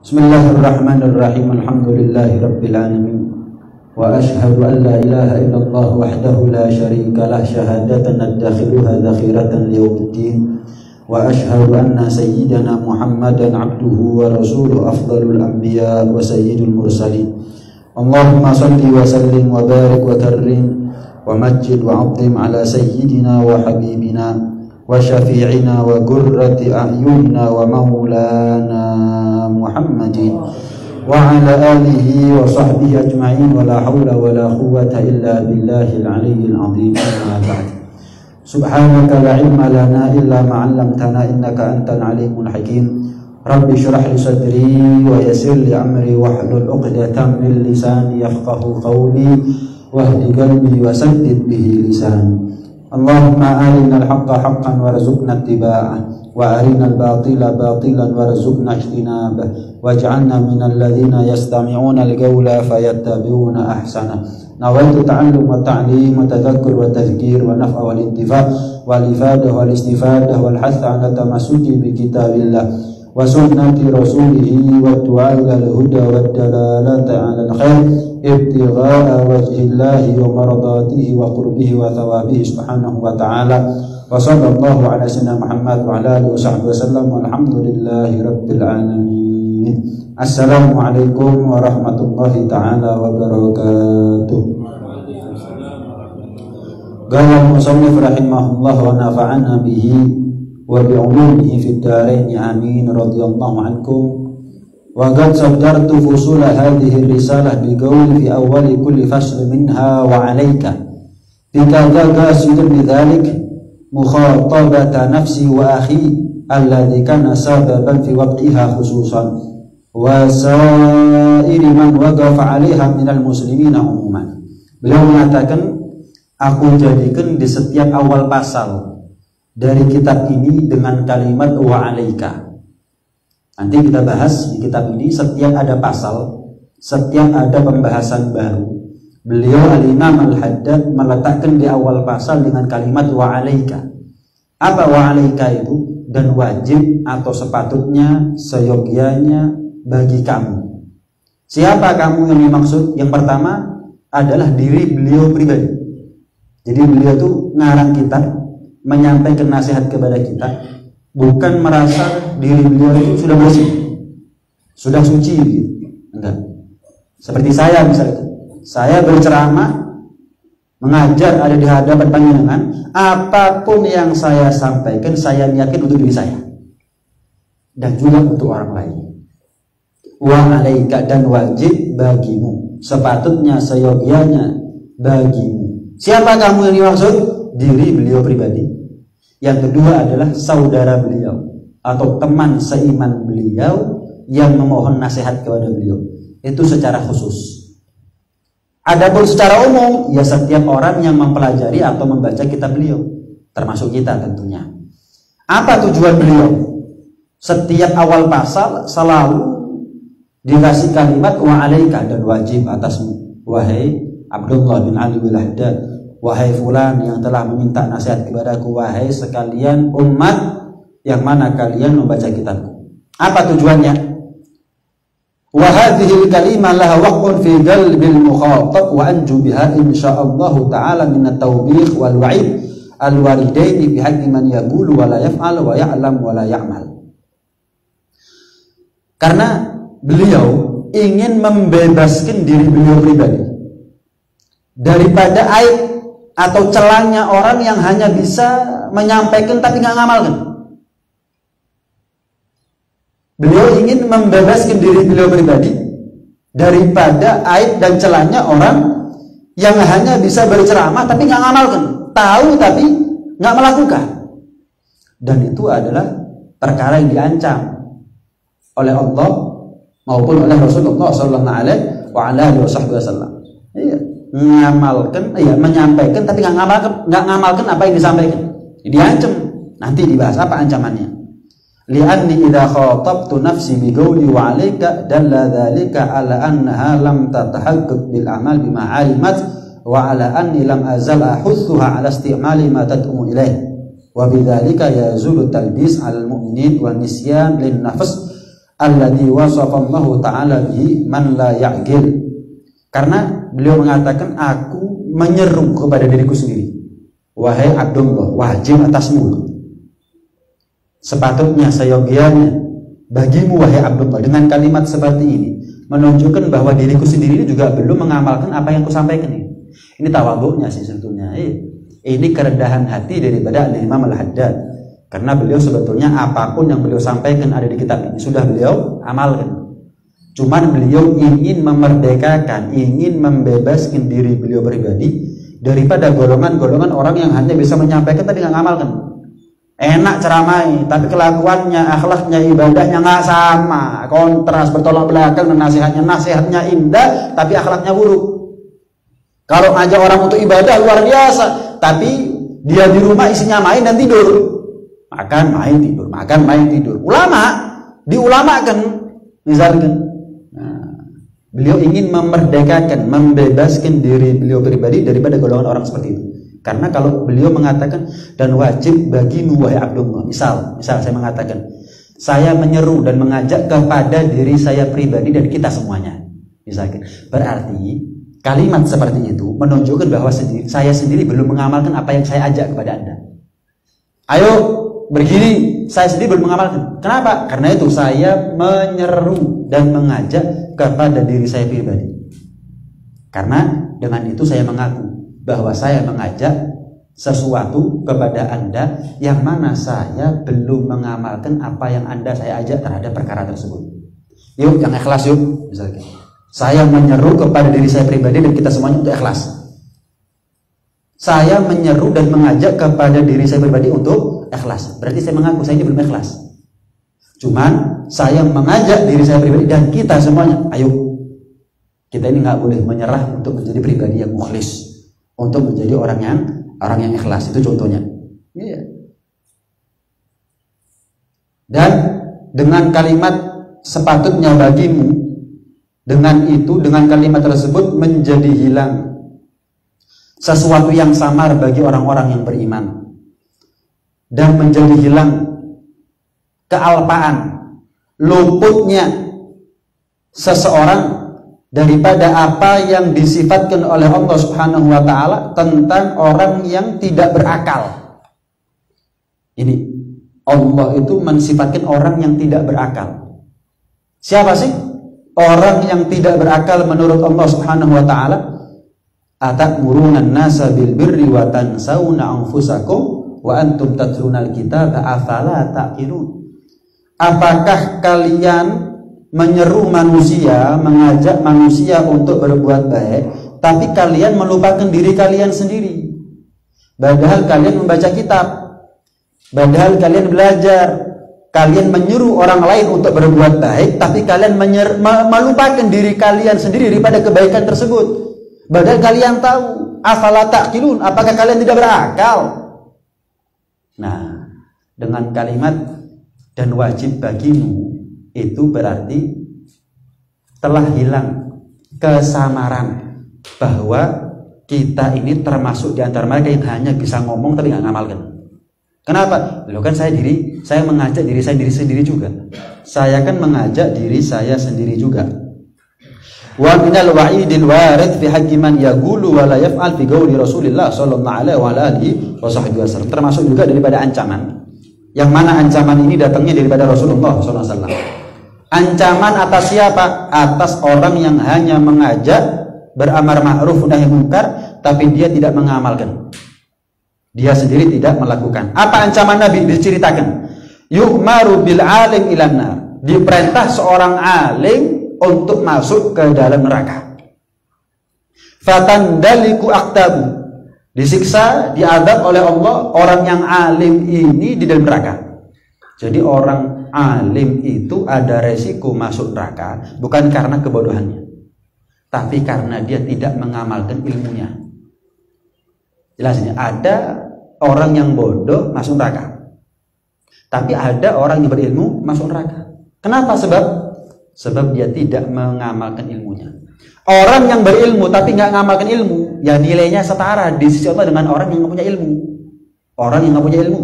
Bismillahirrahmanirrahim. Alhamdulillahi rabbil alamin. Wa ashhadu an la ilaha illallah wahdahu la syarika lah syahadatan nadakhiluha dhakhiratan liyaumiddin. Wa ashhadu anna sayyidana Muhammadan abduhu wa rasuluhu afdalul anbiya wa sayyidul mursalin. Allahumma salli wa sallim wa barik wa karrim wa majjid wa azim ala sayyidina wa habibina wa syafi'ina wa gurrati a'yunina wa maulana Muhammadin wa ala alihi wa sahbihi ajma'in wa la hawla wa la quwwata illa billahil aliyyil azim. Amma ba'd. Subhanaka la ilma lana illa ma 'allamtana innaka antal alimul hakim. Rabbi shrah li sadri wa yassir li amri wahlul 'uqdatam min lisani yafqahu qawli wahdi qalbi wa saddid bihi lisani. Allahumma arinal haqqa haqqan warzuqna ittiba'ah wa arinal batila batilan warzuqna ijtinabah waj'alna minal ladzina yastami'una al-qawla fayattabi'una ahsana. Nawaitu ta'allum wa ta'lim wa tadhakkur wa tadhkir wa naf'a wal intifa' wal ifadah wal istifadah wal hatha 'ala tamassuki bi kitabillah wa sunnati rasulih wa du'a ila al-huda wa dalalata 'ala al-khair ibtigha'a wajhillahi wa maradatihi wa qurbihi wa thawabihi subhanahu wa ta'ala. Wa sallallahu ala sayyidina Muhammad wa ala alihi wa sahbihi wasallam walhamdulillahi rabbil alamin. Assalamualaikum warahmatullahi ta'ala wabarakatuh. Qala al-musannif rahimahullah wa nafa'ana bihi wa bi'ulumihi fid dharain amin radhiyallahu ankum. Wa qad saddartu fusul hadhihi risalah bi qawli fi awwali kulli fasl minha wa 'alayka bikadza qasidun bidzalik mukhatabata nafsi wa akhi alladhi kana sababan fi waqtiha khususan wa sa'iri man waqafa 'alaiha minal muslimina umuman. Beliau mengatakan, aku jadikan di setiap awal pasal dari kitab ini dengan kalimat wa 'alaika. Nanti kita bahas di kitab ini setiap ada pasal, setiap ada pembahasan baru, beliau al-Imam al-Haddad meletakkan di awal pasal dengan kalimat wa 'alaika. Apa wa 'alaika itu? Dan wajib atau sepatutnya, seyogianya bagi kamu. Siapa kamu yang dimaksud? Yang pertama adalah diri beliau pribadi. Jadi beliau itu ngarang kitab, menyampaikan nasihat kepada kita, bukan merasa diri beliau itu sudah bersih, sudah suci gitu. Enggak. Seperti saya misalnya, saya berceramah, mengajar ada di hadapan panjenengan, apapun yang saya sampaikan saya niatkan untuk diri saya dan juga untuk orang lain. Wa 'alaika, dan wajib bagimu, sepatutnya seyogianya bagimu. Siapa kamu yang dimaksud? Diri beliau pribadi. Yang kedua adalah saudara beliau atau teman seiman beliau yang memohon nasihat kepada beliau. Itu secara khusus. Adapun secara umum, ya setiap orang yang mempelajari atau membaca kitab beliau, termasuk kita tentunya. Apa tujuan beliau? Setiap awal pasal selalu dikasih kalimat wa 'alaika, dan wajib atasmu, wahai Abdullah bin Ali bin Haddad, wahai fulan yang telah meminta nasihat kepadaku, wahai sekalian umat yang mana kalian membaca kitabku. Apa tujuannya? Wa hadhihi kalimah laha waqfun fi qalbil mukhatab wa anju biha insyaallah taala min at-tawbih wal wa'id al-waridain bi haqqi man yaqulu wa la yaf'al wa ya'lam wa la ya'mal. Karena beliau ingin membebaskan diri beliau pribadi daripada aib atau celahnya orang yang hanya bisa menyampaikan tapi nggak ngamalkan. Beliau ingin membebaskan diri beliau pribadi daripada aib dan celahnya orang yang hanya bisa berceramah tapi nggak ngamalkan, tahu tapi nggak melakukan. Dan itu adalah perkara yang diancam oleh Allah maupun oleh Rasulullah sallallahu alaihi wasallam. Iya. Ngamalkan, ya menyampaikan tapi nggak ngamalkan apa yang disampaikan. Diancam. Nanti dibahas apa ancamannya. Li'anni idza khatabtu nafsi bi qawli wa 'alaika dalla dzalika 'ala annaha lam tatahaqqaq bil amal bima 'alimat wa 'ala anni lam azal ahuthuha 'ala istimali ma tad'u ilaih wa bidzalika yazulu talbis 'alal mu'minin wa nisyan lin nafs alladzi wasafallahu ta'ala bihi man la ya'qil. Karena beliau mengatakan, aku menyeru kepada diriku sendiri, wahai Abdullah, wajib atasmu, sepatutnya seyogianya bagimu wahai Abdullah, dengan kalimat seperti ini menunjukkan bahwa diriku sendiri juga belum mengamalkan apa yang kusampaikan ini. Ini tawadhu'nya sih sebetulnya. Ini kerendahan hati daripada Imam Al-Haddad. Karena beliau sebetulnya apapun yang beliau sampaikan ada di kitab ini sudah beliau amalkan. Cuman beliau ingin memerdekakan, ingin membebaskan diri beliau pribadi daripada golongan-golongan orang yang hanya bisa menyampaikan tapi nggak ngamalkan. Enak ceramai, tapi kelakuannya, akhlaknya, ibadahnya nggak sama, kontras, bertolak belakang, nasihatnya indah, tapi akhlaknya buruk. Kalau ngajak orang untuk ibadah luar biasa, tapi dia di rumah isinya main dan tidur, makan main tidur, makan main tidur. Ulama diulamakan, misalkan. Beliau ingin memerdekakan, membebaskan diri beliau pribadi daripada golongan orang seperti itu. Karena kalau beliau mengatakan, dan wajib bagimu wahai Abdullah, misal saya mengatakan, saya menyeru dan mengajak kepada diri saya pribadi dan kita semuanya, misalkan, berarti kalimat seperti itu menunjukkan bahwa saya sendiri belum mengamalkan apa yang saya ajak kepada Anda. Ayo begini, saya sendiri belum mengamalkan. Kenapa? Karena itu saya menyeru dan mengajak kepada diri saya pribadi. Karena dengan itu saya mengaku bahwa saya mengajak sesuatu kepada Anda yang mana saya belum mengamalkan apa yang saya ajak terhadap perkara tersebut. Yuk, yang ikhlas yuk. Misalnya, saya menyeru kepada diri saya pribadi dan kita semuanya untuk ikhlas. Saya menyeru dan mengajak kepada diri saya pribadi untuk ikhlas. Berarti saya mengaku saya ini belum ikhlas. Cuman saya mengajak diri saya pribadi dan kita semuanya, ayo, kita ini nggak boleh menyerah untuk menjadi pribadi yang mukhlis, untuk menjadi orang yang ikhlas. Itu contohnya. Iya. Dan dengan kalimat sepatutnya bagimu, dengan kalimat tersebut menjadi hilang sesuatu yang samar bagi orang-orang yang beriman, dan menjadi hilang kealpaan, luputnya seseorang daripada apa yang disifatkan oleh Allah Subhanahu wa taala tentang orang yang tidak berakal. Ini Allah itu mensifatkan orang yang tidak berakal. Siapa sih orang yang tidak berakal menurut Allah Subhanahu wa taala? Atamuruna an-nasa bil birri wa tansawna anfusakum wa antum tatlunal kitaba afala taqilun. Apakah kalian menyeru manusia, mengajak manusia untuk berbuat baik, tapi kalian melupakan diri kalian sendiri? Padahal kalian membaca kitab, padahal kalian belajar, kalian menyuruh orang lain untuk berbuat baik, tapi kalian melupakan diri kalian sendiri daripada kebaikan tersebut. Padahal kalian tahu, afala taqilun, apakah kalian tidak berakal? Nah, dengan kalimat dan wajib bagimu, itu berarti telah hilang kesamaran bahwa kita ini termasuk di antara mereka yang hanya bisa ngomong tapi nggak ngamalkan. Kenapa? Loh kan saya mengajak diri saya sendiri juga. Saya kan mengajak diri saya sendiri juga. Wa minal wa'idil warid fi haqqi man yaqulu wa la yaf'al fi qawli Rasulillah sallallahu alaihi wasallam. Termasuk juga daripada ancaman. Yang mana ancaman ini datangnya daripada Rasulullah SAW. Ancaman atas siapa? Atas orang yang hanya mengajak beramar ma'ruf nahi munkar, tapi dia tidak mengamalkan. Dia sendiri tidak melakukan. Apa ancaman Nabi? Diceritakan. Yu'maru bil alim ilan nar. Diperintah seorang alim untuk masuk ke dalam neraka. Fatandaliku aktabu. Disiksa, diadab oleh Allah orang yang alim ini di dalam neraka. Jadi orang alim itu ada resiko masuk neraka bukan karena kebodohannya, tapi karena dia tidak mengamalkan ilmunya. Jelasnya, ada orang yang bodoh masuk neraka, tapi ada orang yang berilmu masuk neraka. Kenapa? Sebab dia tidak mengamalkan ilmunya. Orang yang berilmu tapi nggak ngamalkan ilmu, ya nilainya setara di sisi Allah dengan orang yang nggak punya ilmu. Orang yang nggak punya ilmu,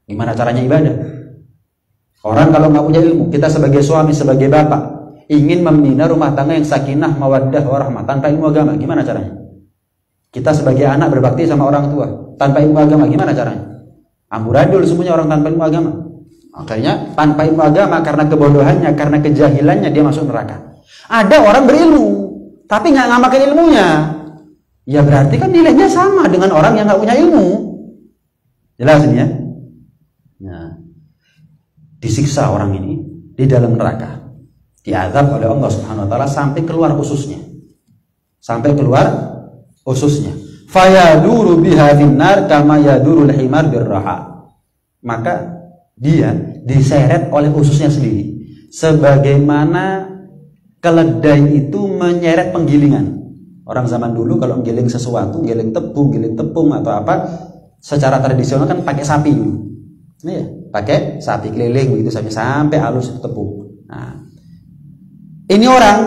gimana caranya ibadah? Orang kalau nggak punya ilmu, kita sebagai suami, sebagai bapak, ingin membina rumah tangga yang sakinah, mawaddah, warahmah tanpa ilmu agama, gimana caranya? Kita sebagai anak berbakti sama orang tua tanpa ilmu agama, gimana caranya? Amburadul semuanya orang tanpa ilmu agama. Akhirnya tanpa ilmu agama, karena kebodohannya, karena kejahilannya, dia masuk neraka. Ada orang berilmu tapi nggak ngamalkan ilmunya, ya berarti kan nilainya sama dengan orang yang nggak punya ilmu. Jelas ini ya. Nah, disiksa orang ini di dalam neraka, diazab oleh Allah Subhanahu wa taala sampai keluar ususnya. Sampai keluar ususnya. Fayaduru biha finnar kama yadurul himar birraha. Maka dia diseret oleh ususnya sendiri, sebagaimana keledai itu menyeret penggilingan. Orang zaman dulu kalau menggiling sesuatu, giling tepung atau apa, secara tradisional kan pakai sapi dulu. Ya, pakai sapi keliling begitu sampai halus tepung. Nah, ini orang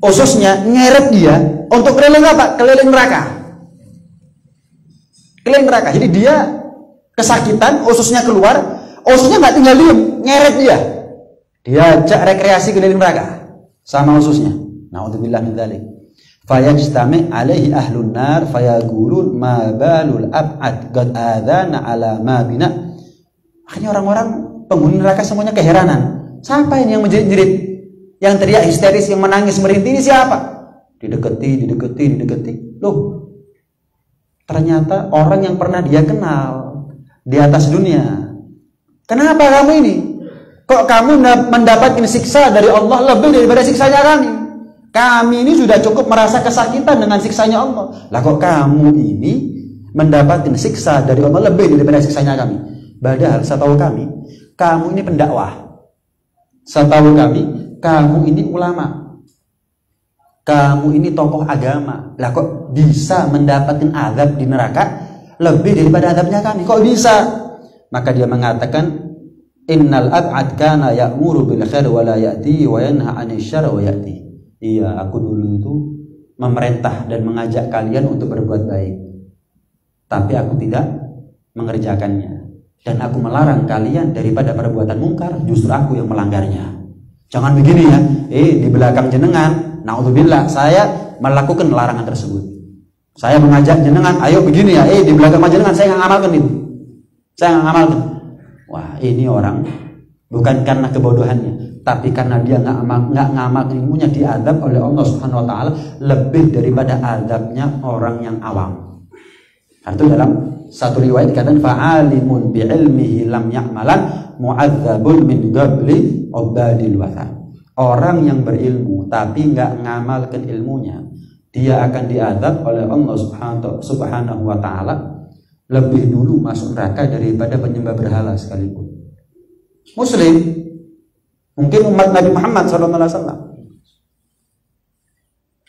ususnya nyeret dia untuk keliling apa? Keliling neraka. Keliling neraka. Jadi dia kesakitan, ususnya keluar. Ususnya nggak tinggal diem, nyeret dia. Diajak rekreasi keliling neraka sama ususnya. Na'udzubillah min dzalik. Fayajtami alaihi ahlun nar fayaqulun ma balul ab'ad qad adzana ala ma bina. Akhirnya orang-orang penghuni neraka semuanya keheranan. Siapa ini yang menjerit-jerit? Yang teriak histeris, yang menangis merintih ini siapa? Dideketi. Loh, ternyata orang yang pernah dia kenal di atas dunia. Kenapa kamu ini? Kok kamu mendapatkan siksa dari Allah lebih daripada siksanya kami? Kami ini sudah cukup merasa kesakitan dengan siksanya Allah. Lah kok kamu ini mendapatkan siksa dari Allah lebih daripada siksanya kami? Padahal setahu kami, kamu ini pendakwah. Setahu kami, kamu ini ulama. Kamu ini tokoh agama. Lah kok bisa mendapatkan azab di neraka lebih daripada azabnya kami? Kok bisa? Maka dia mengatakan, innal ab'ad kana ya'muru bil khair wa la ya'ti wa yanha 'anil syarri wa ya'ti. Iya, aku dulu itu memerintah dan mengajak kalian untuk berbuat baik, tapi aku tidak mengerjakannya. Dan aku melarang kalian daripada perbuatan mungkar, justru aku yang melanggarnya. Jangan begini ya, di belakang jenengan, na'udzubillah, saya melakukan larangan tersebut. Saya mengajak jenengan, ayo begini ya, di belakang jenengan saya nggak ngamalkan itu. Saya nggak ngamalkan. Wah, ini orang bukan karena kebodohannya, tapi karena dia nggak ngamalkan ilmunya, diadab oleh Allah Subhanahu Wa Taala lebih daripada adabnya orang yang awam. Itu dalam satu riwayat dikatakan fa'alimun bi'ilmihi lam ya'malan mu'adzabun min qabli ubadil wathan. Orang yang berilmu tapi nggak ngamalkan ilmunya, dia akan diadab oleh Allah Subhanahu Wa Taala lebih dulu masuk neraka daripada penyembah berhala sekalipun. Muslim, mungkin umat Nabi Muhammad SAW,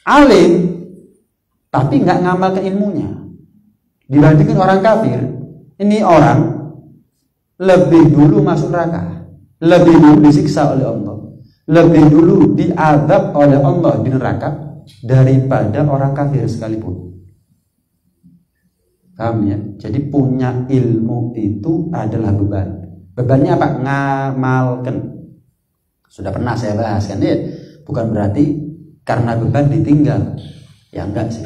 alim tapi nggak ngamalkan ilmunya, dibandingkan orang kafir. Ini orang lebih dulu masuk neraka, lebih dulu disiksa oleh Allah, lebih dulu diazab oleh Allah di neraka daripada orang kafir sekalipun. Paham ya? Jadi punya ilmu itu adalah beban. Bebannya apa? Ngamalkan. Sudah pernah saya bahas kan ya? Bukan berarti karena beban ditinggal. Ya enggak sih.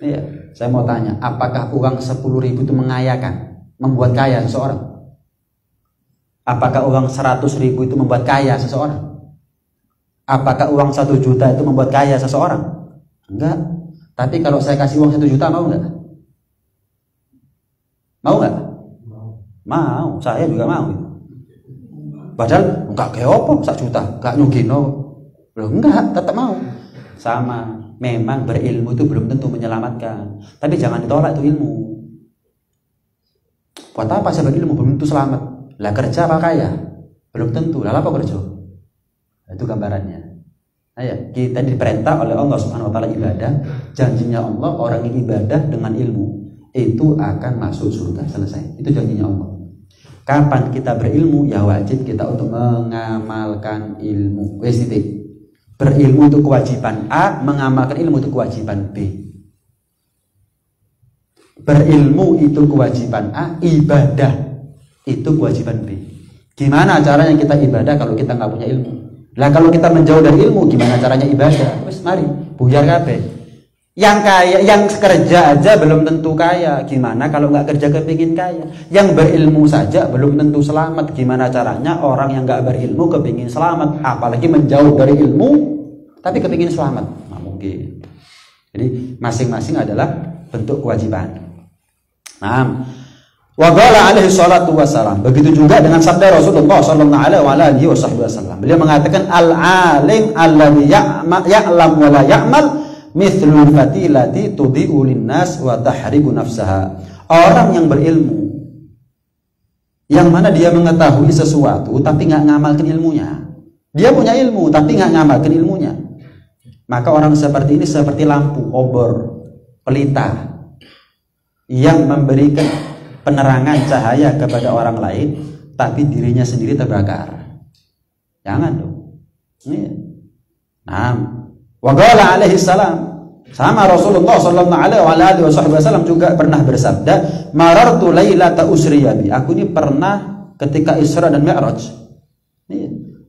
Iya, saya mau tanya, apakah uang 10.000 itu mengayakan, membuat kaya seseorang? Apakah uang 100.000 itu membuat kaya seseorang? Apakah uang 1 juta itu membuat kaya seseorang? Enggak. Tapi kalau saya kasih uang 1 juta, mau enggak? Mau nggak? Mau, saya juga mau. Padahal enggak kayak apa, 1 juta, enggak nyugino. Loh enggak, tetap mau. Sama, memang berilmu itu belum tentu menyelamatkan. Tapi jangan ditolak itu ilmu. Buat apa saya berilmu belum tentu selamat? Lah kerja apa kaya? Belum tentu. Lah apa kerja? Itu gambarannya. Nah ya, kita diperintah oleh Allah Subhanahu Wa Taala ibadah. Janjinya Allah, orang yang ibadah dengan ilmu itu akan masuk surga, selesai. Itu janjinya Allah. Kapan kita berilmu, ya wajib kita untuk mengamalkan ilmu. Titik. Berilmu itu kewajiban A, mengamalkan ilmu itu kewajiban B. Berilmu itu kewajiban A, ibadah itu kewajiban B. Gimana caranya kita ibadah kalau kita nggak punya ilmu? Lah kalau kita menjauh dari ilmu, gimana caranya ibadah? Wes mari buyar kabeh. Yang kaya, yang kerja aja belum tentu kaya. Gimana kalau nggak kerja kepingin kaya? Yang berilmu saja belum tentu selamat. Gimana caranya orang yang nggak berilmu kepingin selamat? Apalagi menjauh dari ilmu, tapi kepingin selamat? Nggak mungkin. Jadi masing-masing adalah bentuk kewajiban. Nah, wa qala alaihi salatu wassalam. Begitu juga dengan sabda Rasulullah sallallahu alaihi wasallam. Beliau mengatakan al-alim alladzi ya'lam wa la ya'mal mithlul fatilati tudhi'u linnas wa tahriqu nafsaha. Orang yang berilmu yang mana dia mengetahui sesuatu tapi nggak ngamalkan ilmunya. Dia punya ilmu tapi nggak ngamalkan ilmunya. Maka orang seperti ini seperti lampu obor pelita yang memberikan penerangan cahaya kepada orang lain tapi dirinya sendiri terbakar. Jangan dong. Nah, wa qala alaihi salam, sama Rasulullah sallallahu alaihi wasallam juga pernah bersabda, marartu lailata usriya bi. Aku ini pernah ketika Isra dan Mi'raj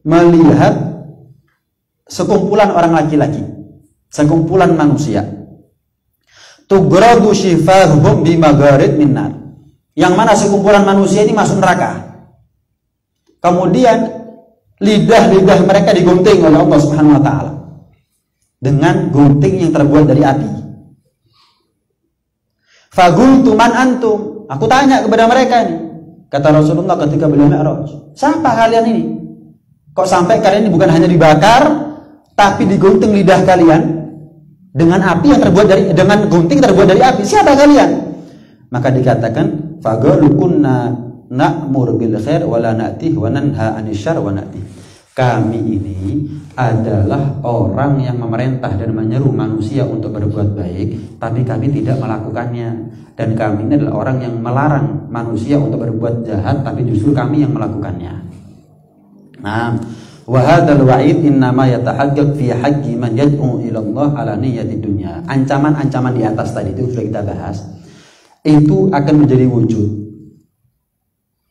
melihat sekumpulan orang laki-laki, sekumpulan manusia. Tugradu shifahuhum bi magharid minnar. Yang mana sekumpulan manusia ini masuk neraka. Kemudian lidah-lidah mereka digunting oleh Allah Subhanahu wa taala dengan gunting yang terbuat dari api. Fagultu man antum? Aku tanya kepada mereka ini. Kata Rasulullah ketika beliau Mi'raj, siapa kalian ini? Kok sampai kalian ini bukan hanya dibakar, tapi digunting lidah kalian dengan api yang terbuat dari, dengan gunting terbuat dari api? Siapa kalian? Maka dikatakan, fagalu kunna na'mur bil khair wa la na'tih wa nanha 'anil syarr wa na'tih. Kami ini adalah orang yang memerintah dan menyeru manusia untuk berbuat baik, tapi kami tidak melakukannya. Dan kami ini adalah orang yang melarang manusia untuk berbuat jahat, tapi justru kami yang melakukannya. Nah, wa hadzal wa'id innama yatahaqqaq fi haqqi man yad'u ila Allah ala niyyati dunya. Ancaman-ancaman di atas tadi itu sudah kita bahas. Itu akan menjadi wujud.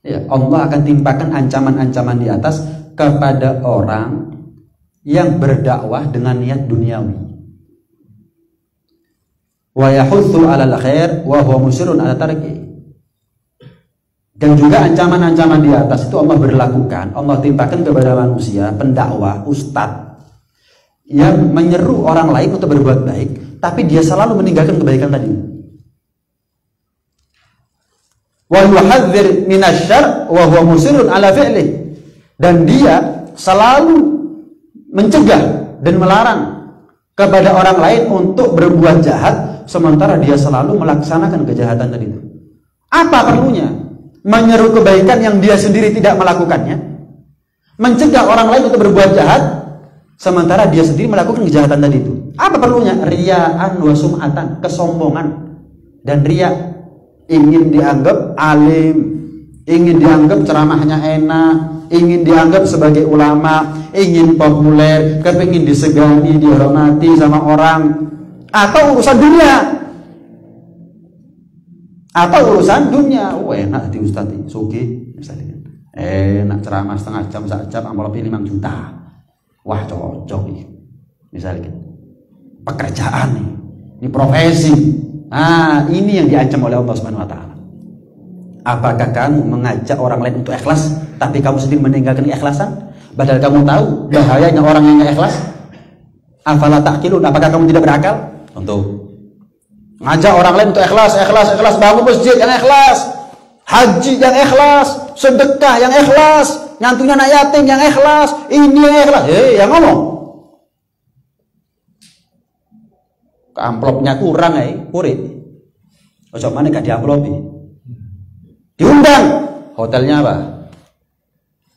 Ya, Allah akan timpakan ancaman-ancaman di atas kepada orang yang berdakwah dengan niat duniawi. Wa yahutsu 'alal khair wa huwa musirrun 'ala tarki. Dan juga ancaman-ancaman di atas itu Allah berlakukan, Allah timpakan kepada manusia, pendakwah, ustadz yang menyeru orang lain untuk berbuat baik, tapi dia selalu meninggalkan kebaikan tadi. Wa yuhadzir minasyarr wa huwa musirrun 'ala fi'lihi. Dan dia selalu mencegah dan melarang kepada orang lain untuk berbuat jahat, sementara dia selalu melaksanakan kejahatan tadi itu. Apa perlunya menyeru kebaikan yang dia sendiri tidak melakukannya, mencegah orang lain untuk berbuat jahat, sementara dia sendiri melakukan kejahatan tadi itu? Apa perlunya? Riya'an wa sum'atan, kesombongan dan riya. Ingin dianggap alim, ingin dianggap ceramahnya enak, ingin dianggap sebagai ulama, ingin populer, kepingin disegani, dihormati sama orang, atau urusan dunia, enak di ustadz sugi misalnya, enak ceramah setengah jam, 1 jam, amplop 5 juta, wah cocok nih misalnya, pekerjaan nih, ini profesi. Nah, ini yang diancam oleh Allah Subhanahu wa taala. Apakah kamu mengajak orang lain untuk ikhlas, tapi kamu sendiri meninggalkan ikhlasan? Padahal kamu tahu bahayanya orang yang nggak ikhlas. Afala ta'qilun? Apakah kamu tidak berakal? Untuk ngajak orang lain untuk ikhlas, bangun masjid yang ikhlas, haji yang ikhlas, sedekah yang ikhlas, nyantunya anak yatim yang ikhlas, ini yang ikhlas. Yang ngomong. Amplopnya kurang kurit. Ojo mana gak diamplopi. Diundang, hotelnya apa?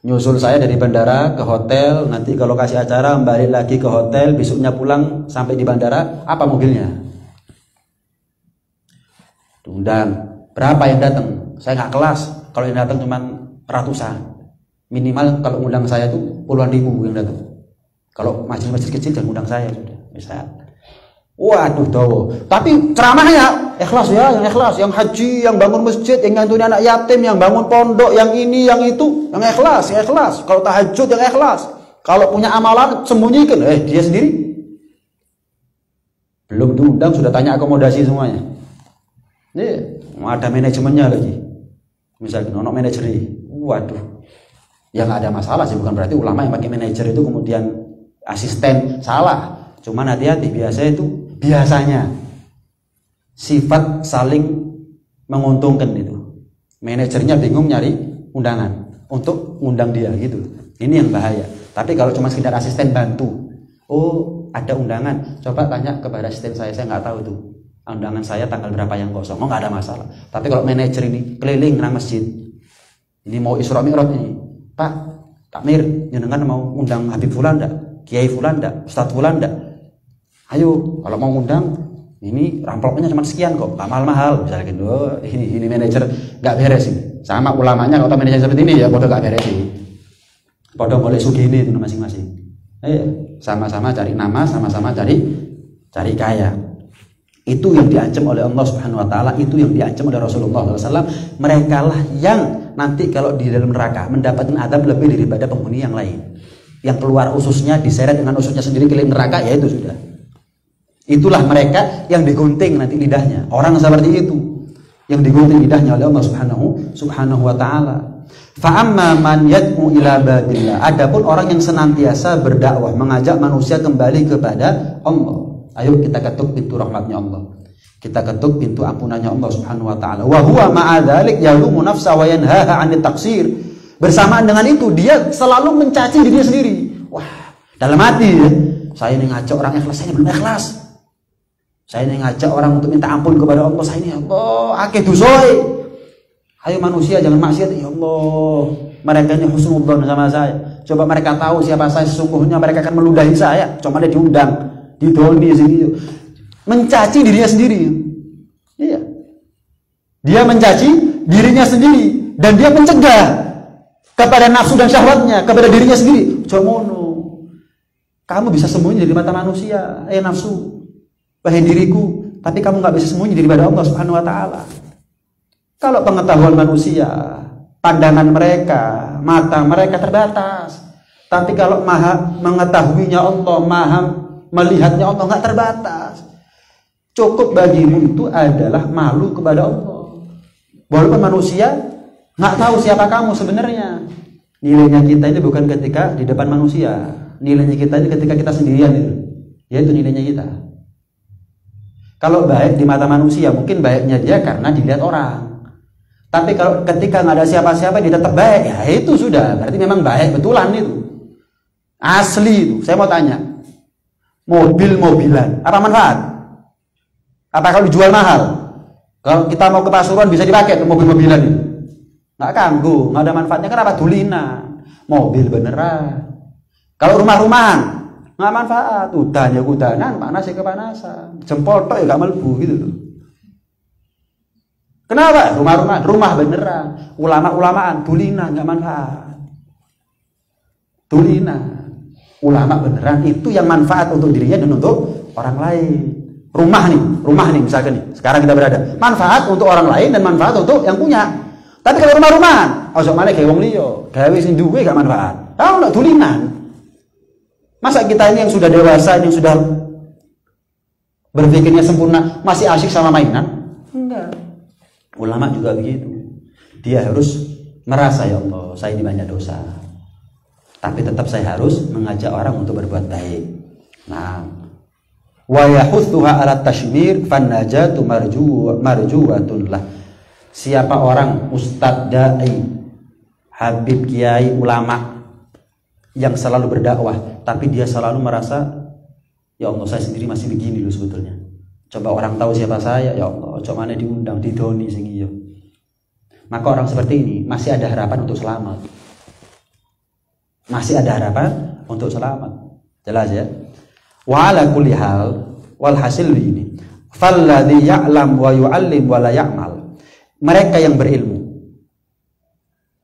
Nyusul saya dari bandara ke hotel, nanti ke lokasi acara, balik lagi ke hotel, besoknya pulang sampai di bandara, apa mobilnya? Diundang. Berapa yang datang? Saya nggak kelas. Kalau yang datang cuma ratusan. Minimal kalau undang saya tuh puluhan ribu yang datang. Kalau masjid-masjid kecil jangan undang saya sudah. Misal. Waduh dawa. Tapi ceramahnya ikhlas ya, yang ikhlas, yang haji, yang bangun masjid, yang nyantuni anak yatim, yang bangun pondok, yang ini, yang itu, yang ikhlas, yang ikhlas. Kalau tahajud yang ikhlas. Kalau punya amalan sembunyikan, dia sendiri. Belum diundang sudah tanya akomodasi semuanya. Ada manajemennya lagi. Misalnya ono manajernya. Waduh. Ya nggak ada masalah sih, bukan berarti ulama yang pakai manajer itu kemudian asisten, salah. Cuman hati-hati, biasanya sifat saling menguntungkan itu. Manajernya bingung nyari undangan untuk undang dia gitu. Ini yang bahaya. Tapi kalau cuma sekedar asisten bantu, oh ada undangan, coba tanya kepada asisten saya nggak tahu tuh undangan saya tanggal berapa yang kosong. Oh nggak ada masalah. Tapi kalau manajer ini keliling nang masjid, ini mau Isra Mi'raj ini, Pak Takmir, jenengan mau undang Habib Fulan enggak? Kiai Fulan enggak? Ustadz Fulan enggak? Ayo, kalau mau undang, ini ramplopnya cuma sekian kok, gak mahal-mahal. Misalnya gitu, ini manajer gak beres ini. Sama ulamanya kalau manajer seperti ini ya, bodoh gak beres ini. Bodoh boleh sugini itu masing-masing. Sama-sama cari nama, sama-sama cari kaya. Itu yang diancam oleh Allah Subhanahu Wa Taala, itu yang diancam oleh Rasulullah SAW. Mereka lah yang nanti kalau di dalam neraka mendapatkan adab lebih daripada penghuni yang lain. Yang keluar ususnya diseret dengan ususnya sendiri ke neraka, ya itu sudah. Itulah mereka yang digunting nanti lidahnya. Orang seperti itu yang digunting lidahnya oleh Allah Subhanahu Wa Taala. Fa amma man yad'u ila badillah. Adapun orang yang senantiasa berdakwah, mengajak manusia kembali kepada Allah. Ayo kita ketuk pintu rahmatnya Allah. Kita ketuk pintu ampunannya Allah Subhanahu Wa Taala. Wa huwa ma'a dzalik yalumu nafsa wa yanhaha 'anit taqsir. Bersamaan dengan itu dia selalu mencaci dirinya sendiri. Wah, dalam hati ya, saya ini ngajak orang ikhlas, saya belum ikhlas. Saya ini ngajak orang untuk minta ampun kepada Allah. Saya ini Allah, akeh dosoi. Ayo manusia jangan maksiat ya Allah. Mereka ini husnudzon sama saya. Coba mereka tahu siapa saya sesungguhnya, mereka akan meludahi saya. Cuma dia diundang, didoni sini. Mencaci dirinya sendiri. Iya. Dia mencaci dirinya sendiri dan dia mencegah kepada nafsu dan syahwatnya, kepada dirinya sendiri. Jomono. Kamu bisa sembunyi dari mata manusia, nafsu. Wahai diriku, tapi kamu nggak bisa sembunyi daripada Allah Subhanahu Wa Taala. Kalau pengetahuan manusia, pandangan mereka, mata mereka terbatas. Tapi kalau maha mengetahuinya Allah, maha melihatnya Allah nggak terbatas. Cukup bagimu itu adalah malu kepada Allah. Walaupun manusia nggak tahu siapa kamu sebenarnya. Nilainya kita ini bukan ketika di depan manusia. Nilainya kita ini ketika kita sendirian itu. Yaitu nilainya kita. Kalau baik di mata manusia, mungkin baiknya dia karena dilihat orang. Tapi kalau ketika nggak ada siapa-siapa dia tetap baik, ya itu sudah. Berarti memang baik betulan itu. Asli itu. Saya mau tanya, mobil-mobilan, apa manfaat? Apa kalau dijual mahal? Kalau kita mau ke Pasuruan bisa dipakai tuh mobil-mobilan itu? Nggak kanggu, nggak ada manfaatnya. Kenapa? Tulinan. Mobil beneran. Kalau rumah-rumahan, nggak manfaat, udannya udanan, panasnya kepanasan, jempol tok ya gak melbu gitu loh. Kenapa? Rumah beneran, ulama-ulamaan, tulinan nggak manfaat. Tulinan, ulama beneran itu yang manfaat untuk dirinya dan untuk orang lain. Rumah nih misalkan nih, sekarang kita berada, manfaat untuk orang lain dan manfaat untuk yang punya. Tapi kalau rumah-rumahan, ojo malah kayak wong liya, gawe sing duwe gak manfaat. Tahu nggak tulinan? Masa kita ini yang sudah dewasa, yang sudah berpikirnya sempurna, masih asyik sama mainan? Enggak. Ulama juga begitu. Dia harus merasa, ya Allah, saya ini banyak dosa. Tapi tetap saya harus mengajak orang untuk berbuat baik. Nah, wa yahuthuha 'ala tashmir fan najatu marjuwatun lah. Siapa orang ustadz, dai, habib, kiai, ulama yang selalu berdakwah, tapi dia selalu merasa, ya Allah saya sendiri masih begini loh sebetulnya. Coba orang tahu siapa saya, ya Allah, coba mana diundang, didoni sing iya. Maka orang seperti ini masih ada harapan untuk selamat. Masih ada harapan untuk selamat. Jelas ya? Wa ala kulli hal, walhasil ini. Falladzi ya'lam wa yu'allim wa la ya'mal. Mereka yang berilmu,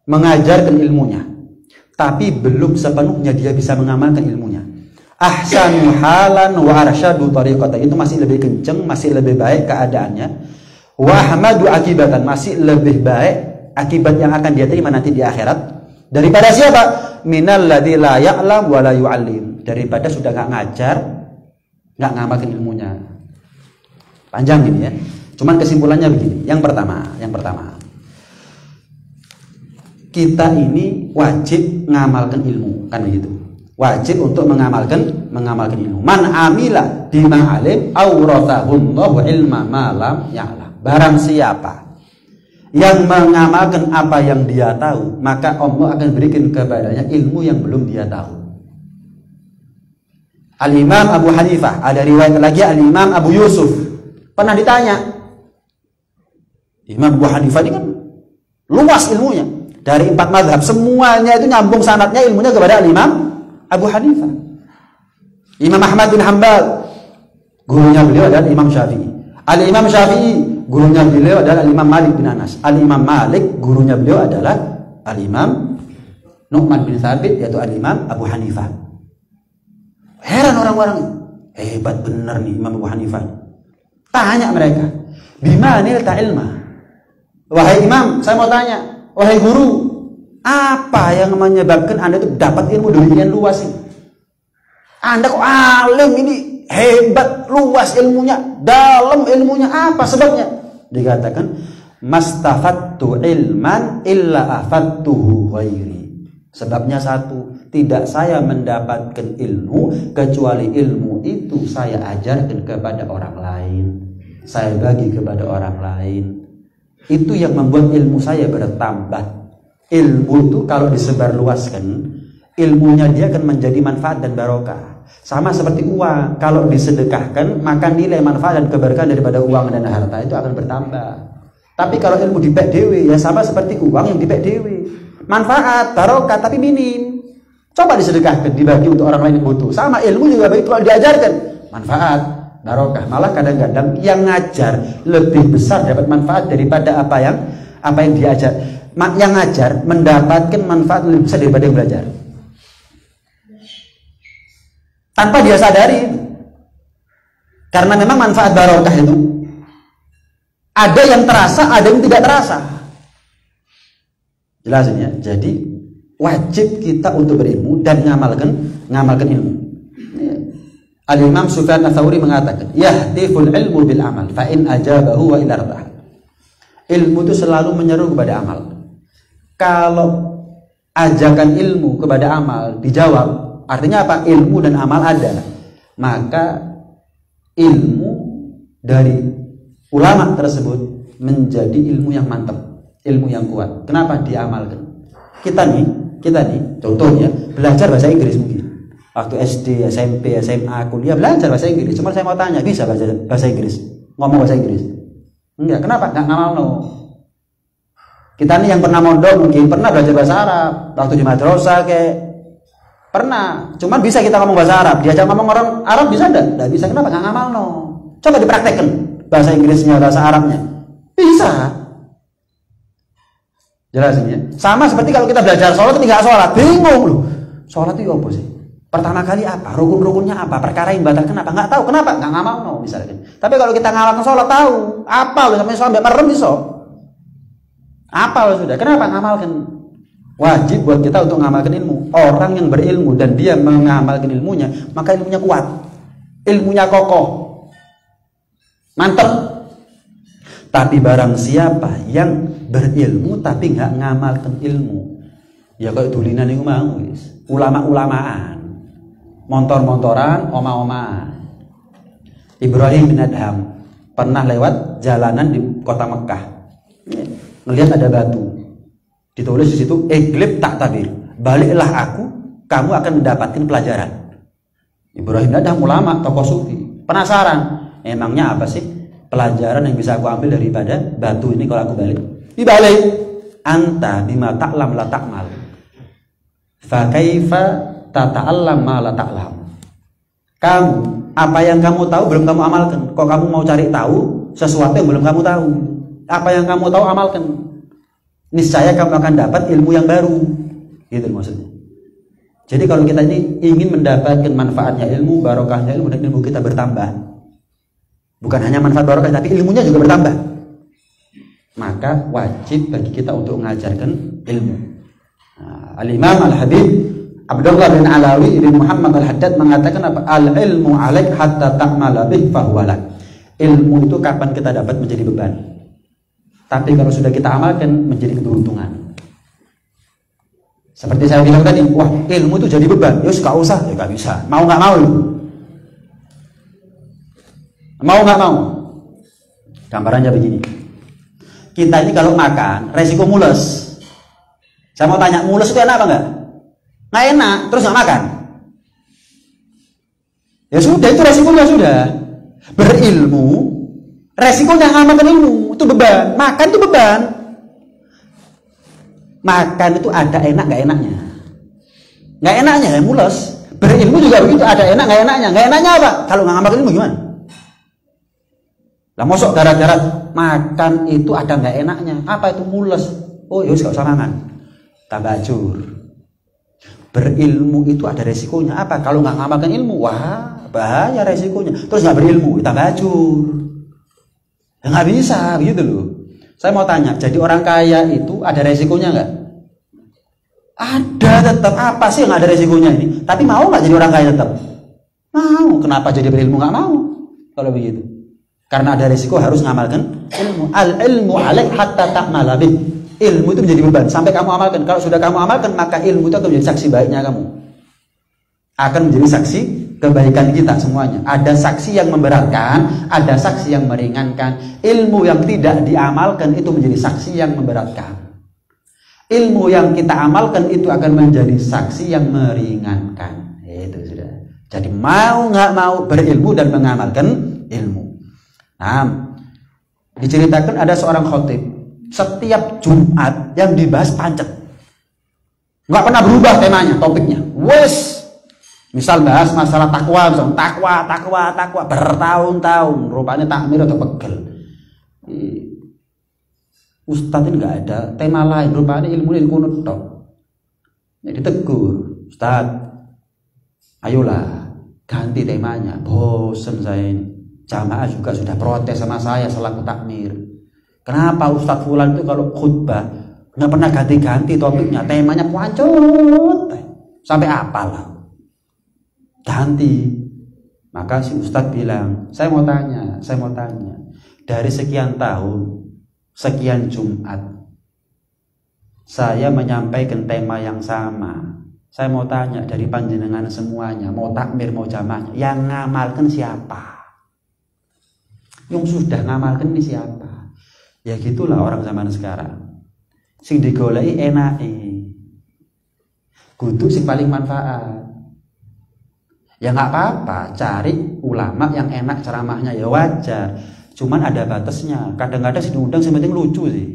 mengajarkan ilmunya, tapi belum sepenuhnya dia bisa mengamalkan ilmunya. ahsanu halan wa arsyadu tariqatan, itu masih lebih kenceng, masih lebih baik keadaannya. Wa ahmadu akibatan, masih lebih baik akibat yang akan dia terima nanti di akhirat daripada siapa? Minal ladzi la ya'lam wa la yu'allim, daripada sudah nggak ngajar, nggak ngamalkan ilmunya. Panjang ini ya. Cuman kesimpulannya begini. Yang pertama, kita ini wajib ngamalkan ilmu, kan begitu. Wajib untuk mengamalkan ilmu. Man amila bima alim awrathahullahu ilma ma lam ya'lam. Barang siapa yang mengamalkan apa yang dia tahu, maka Allah akan berikan kepadanya ilmu yang belum dia tahu. Al-Imam Abu Hanifah, ada riwayat lagi Al-Imam Abu Yusuf, pernah ditanya. Imam Abu Hanifah ini kan luas ilmunya, dari 4 mazhab semuanya itu nyambung sanadnya ilmunya kepada Al-Imam Abu Hanifah. Imam Ahmad bin Hanbal, gurunya beliau adalah Imam Syafi'i. Al-Imam Syafi'i, gurunya beliau adalah Al-Imam Malik bin Anas. Al-Imam Malik, gurunya beliau adalah Al-Imam Nu'man bin Thabit, yaitu Al-Imam Abu Hanifah. Heran orang-orang, hebat benar nih Imam Abu Hanifah. Tanya mereka, bima nilta ilma? Wahai Imam, saya mau tanya, wahai guru, apa yang menyebabkan Anda itu dapat ilmu demikian luas ini? Anda kok alim ini, hebat, luas ilmunya, dalam ilmunya, apa sebabnya? Dikatakan, mastafattu ilman illa afattuhu ghairi. Sebabnya satu, tidak saya mendapatkan ilmu kecuali ilmu itu saya ajarkan kepada orang lain, saya bagi kepada orang lain. Itu yang membuat ilmu saya bertambah. Ilmu itu kalau disebarluaskan, ilmunya dia akan menjadi manfaat dan barokah. Sama seperti uang, kalau disedekahkan, maka nilai manfaat dan keberkahan daripada uang dan harta itu akan bertambah. Tapi kalau ilmu dipek dewe, ya sama seperti uang yang dipek dewe. Manfaat, barokah, tapi minim. Coba disedekahkan, dibagi untuk orang lain yang butuh. Sama ilmu juga begitu, kalau diajarkan, manfaat, barokah. Malah kadang-kadang yang ngajar lebih besar dapat manfaat daripada apa yang diajar. Yang ngajar mendapatkan manfaat lebih besar daripada yang belajar. Tanpa dia sadari. Karena memang manfaat barokah itu ada yang terasa, ada yang tidak terasa. Jelasin ya. Jadi wajib kita untuk berilmu dan ngamalkan ilmu. Al-Imam Sufyan Ats-Tsauri mengatakan, yahtiful ilmu bil amal fa in ajabahu wa ila ardah. Ilmu itu selalu menyeru kepada amal. Kalau ajakan ilmu kepada amal dijawab, artinya apa? Ilmu dan amal ada. Maka ilmu dari ulama tersebut menjadi ilmu yang mantap, ilmu yang kuat. Kenapa? Diamalkan. Kita nih, contohnya belajar bahasa Inggris mungkin. Waktu SD, SMP, SMA, kuliah belajar bahasa Inggris. Cuma saya mau tanya, bisa belajar bahasa Inggris? Ngomong bahasa Inggris? Enggak. Kenapa? Enggak ngamalno. Kita nih yang pernah mondok mungkin pernah belajar bahasa Arab. Waktu di madrasah kayak pernah. Cuma bisa kita ngomong bahasa Arab. Diajak ngomong orang Arab bisa enggak? Enggak bisa. Kenapa? Enggak ngamalno. Coba dipraktekkan bahasa Inggrisnya, bahasa Arabnya. Bisa. Jelasin ya. Sama seperti kalau kita belajar sholat tinggal sholat, bingung loh. Sholat itu apa sih? Pertama kali apa? Rukun-rukunnya apa? Perkara yang batal kenapa? Nggak tahu. Kenapa? Nggak ngamalno misalnya. Tapi kalau kita ngamalkan sholat tahu. Apa loh sampai sholat merem bisa. Apa loh sudah? Kenapa ngamalkan? Wajib buat kita untuk ngamalkan ilmu. Orang yang berilmu dan dia mengamalkan ilmunya, maka ilmunya kuat. Ilmunya kokoh. Mantap. Tapi barang siapa yang berilmu tapi nggak ngamalkan ilmu, ya kayak dulinan itu mau, ulama-ulamaan, montor-montoran, oma-omaan. Ibrahim bin Adham pernah lewat jalanan di kota Mekah, ngelihat ada batu, ditulis di situ, "Iglib tak tabir, baliklah aku, kamu akan mendapatkan pelajaran." Ibrahim bin Adham ulama, tokoh sufi, penasaran, emangnya apa sih pelajaran yang bisa aku ambil daripada batu ini kalau aku balik? Dibalik, anta bima ta'lam la ta'mal, fa kaifa tata'allam ma la ta'lam. Kamu, apa yang kamu tahu belum kamu amalkan. Kok kamu mau cari tahu sesuatu yang belum kamu tahu? Apa yang kamu tahu amalkan. Niscaya kamu akan dapat ilmu yang baru. Gitu maksudnya. Jadi kalau kita ini ingin mendapatkan manfaatnya ilmu, barokahnya ilmu, dan ilmu kita bertambah, bukan hanya manfaat barokah, tapi ilmunya juga bertambah, maka wajib bagi kita untuk mengajarkan ilmu. Al-Imam Al-Habib Abdullah bin Alawi bin Muhammad Al-Haddad mengatakan apa? Al-ilmu alaik hatta ta'mala bih fahuwalak. Ilmu itu kapan kita dapat menjadi beban, tapi kalau sudah kita amalkan menjadi keberuntungan. Seperti saya bilang tadi, wah ilmu itu jadi beban, ya gak usah, ya gak bisa, mau gak mau, mau gak mau. Gambarannya begini, kita ini kalau makan resiko mules. Saya mau tanya, mules itu enak apa enggak? Nggak enak, terus nggak makan. Ya sudah, itu resikonya sudah. Berilmu, resikonya ngamalkan ilmu, itu beban. Makan itu beban. Makan itu ada enak nggak enaknya. Nggak enaknya ya mules. Berilmu juga begitu, ada enak nggak enaknya. Nggak enaknya apa? Kalau nggak ngamalkan ilmu gimana? Lah mosok gara-gara makan itu ada nggak enaknya. Apa itu mules? Oh ya nggak usah makan. Tambah ajur. Berilmu itu ada resikonya apa? Kalau nggak ngamalkan ilmu, wah bahaya resikonya. Terus nggak berilmu, tambah ajur. Ya, nggak bisa, gitu loh. Saya mau tanya, jadi orang kaya itu ada resikonya nggak? Ada tetap. Apa sih yang ada resikonya ini? Tapi mau nggak jadi orang kaya tetap? Mau. Kenapa jadi berilmu nggak mau? Kalau begitu, karena ada resiko harus ngamalkan ilmu. Al ilmu alaik hatta ta'mala bih. Ilmu itu menjadi beban sampai kamu amalkan. Kalau sudah kamu amalkan, maka ilmu itu akan menjadi saksi baiknya kamu. Akan menjadi saksi kebaikan kita semuanya. Ada saksi yang memberatkan, ada saksi yang meringankan. Ilmu yang tidak diamalkan itu menjadi saksi yang memberatkan. Ilmu yang kita amalkan itu akan menjadi saksi yang meringankan. Itu sudah. Jadi mau nggak mau berilmu dan mengamalkan ilmu. Nah, diceritakan ada seorang khotib. Setiap Jumat yang dibahas pancet, nggak pernah berubah temanya, topiknya. Wes, misal bahas masalah takwa, takwa bertahun-tahun, rupanya takmir atau pegel. Ustadz ini nggak ada tema lain, rupanya ilmu kunut tok. Jadi tegur, Ustadz, ayolah ganti temanya. Bosen saya ini. Jamaah juga sudah protes sama saya selaku takmir. Kenapa Ustadz Fulan itu kalau khutbah nggak pernah ganti-ganti topiknya, temanya pancut sampai apalah ganti. Maka si Ustadz bilang, saya mau tanya, dari sekian tahun, sekian Jumat, saya menyampaikan tema yang sama. Saya mau tanya dari panjenengan semuanya, mau takmir mau jamaah, yang ngamalkan siapa? Yang sudah ngamalkan ini siapa? Ya gitulah orang zaman sekarang. Sing digoleki enake. Kudu sing paling manfaat. Ya nggak apa-apa, cari ulama yang enak ceramahnya ya wajar. Cuman ada batasnya. Kadang-kadang sing diundang sing penting lucu sih.